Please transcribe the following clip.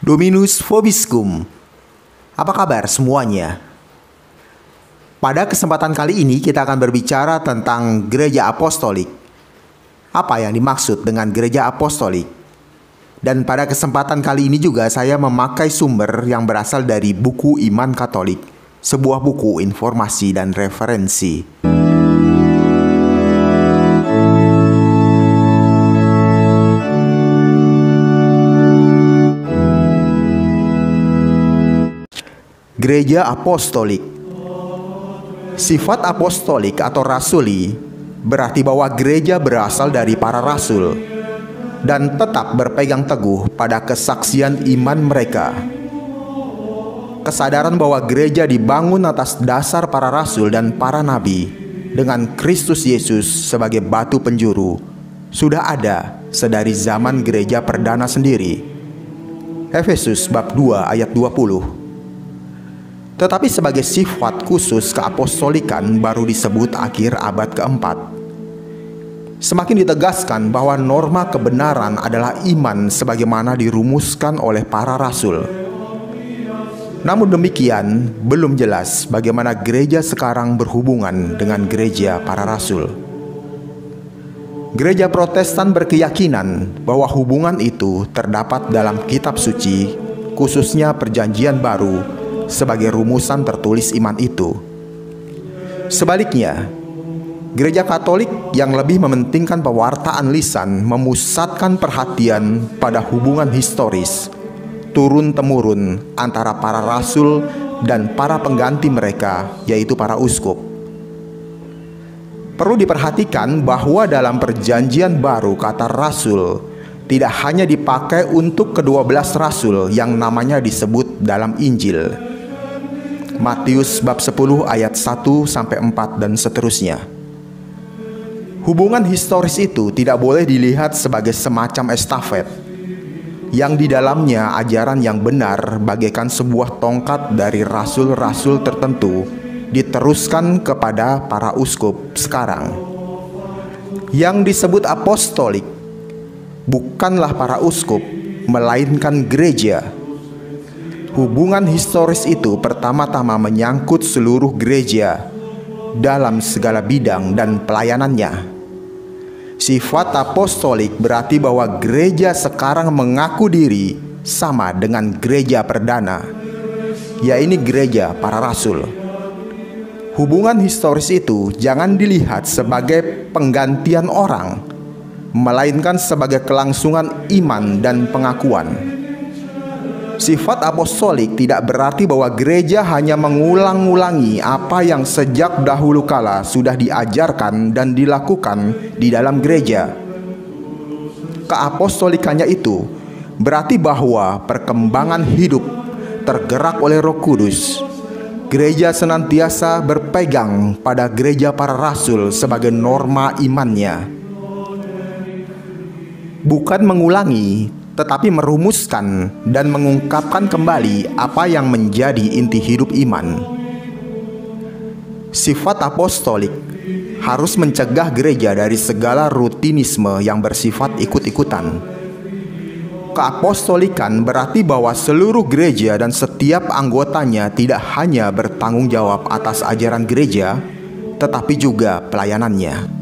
Dominus Vobiscum. Apa kabar semuanya? Pada kesempatan kali ini kita akan berbicara tentang gereja apostolik. Apa yang dimaksud dengan gereja apostolik? Dan pada kesempatan kali ini juga saya memakai sumber yang berasal dari buku Iman Katolik, sebuah buku informasi dan referensi. Gereja apostolik. Sifat apostolik atau rasuli berarti bahwa gereja berasal dari para rasul dan tetap berpegang teguh pada kesaksian iman mereka. Kesadaran bahwa gereja dibangun atas dasar para rasul dan para nabi dengan Kristus Yesus sebagai batu penjuru sudah ada sedari zaman gereja perdana sendiri. Efesus bab 2 ayat 20. Tetapi sebagai sifat khusus keapostolikan baru disebut akhir abad keempat. Semakin ditegaskan bahwa norma kebenaran adalah iman sebagaimana dirumuskan oleh para rasul. Namun demikian, belum jelas bagaimana gereja sekarang berhubungan dengan gereja para rasul. Gereja Protestan berkeyakinan bahwa hubungan itu terdapat dalam kitab suci, khususnya Perjanjian Baru, sebagai rumusan tertulis iman itu. Sebaliknya, gereja Katolik yang lebih mementingkan pewartaan lisan memusatkan perhatian pada hubungan historis turun-temurun antara para rasul dan para pengganti mereka, yaitu para uskup. Perlu diperhatikan bahwa dalam Perjanjian Baru kata rasul tidak hanya dipakai untuk ke-12 rasul yang namanya disebut dalam Injil. Matius bab 10 ayat 1-4 dan seterusnya. Hubungan historis itu tidak boleh dilihat sebagai semacam estafet yang di dalamnya ajaran yang benar bagaikan sebuah tongkat dari rasul-rasul tertentu diteruskan kepada para uskup sekarang. Yang disebut apostolik bukanlah para uskup, melainkan gereja. Hubungan historis itu pertama-tama menyangkut seluruh gereja dalam segala bidang dan pelayanannya. Sifat apostolik berarti bahwa gereja sekarang mengaku diri sama dengan gereja perdana, yaitu gereja para rasul. Hubungan historis itu jangan dilihat sebagai penggantian orang, melainkan sebagai kelangsungan iman dan pengakuan. Sifat apostolik tidak berarti bahwa gereja hanya mengulang-ulangi apa yang sejak dahulu kala sudah diajarkan dan dilakukan di dalam gereja. Keapostolikannya itu berarti bahwa perkembangan hidup tergerak oleh Roh Kudus. Gereja senantiasa berpegang pada gereja para rasul sebagai norma imannya. Bukan mengulangi, tetapi merumuskan dan mengungkapkan kembali apa yang menjadi inti hidup iman. Sifat apostolik harus mencegah gereja dari segala rutinisme yang bersifat ikut-ikutan. Keapostolikan berarti bahwa seluruh gereja dan setiap anggotanya tidak hanya bertanggung jawab atas ajaran gereja, tetapi juga pelayanannya.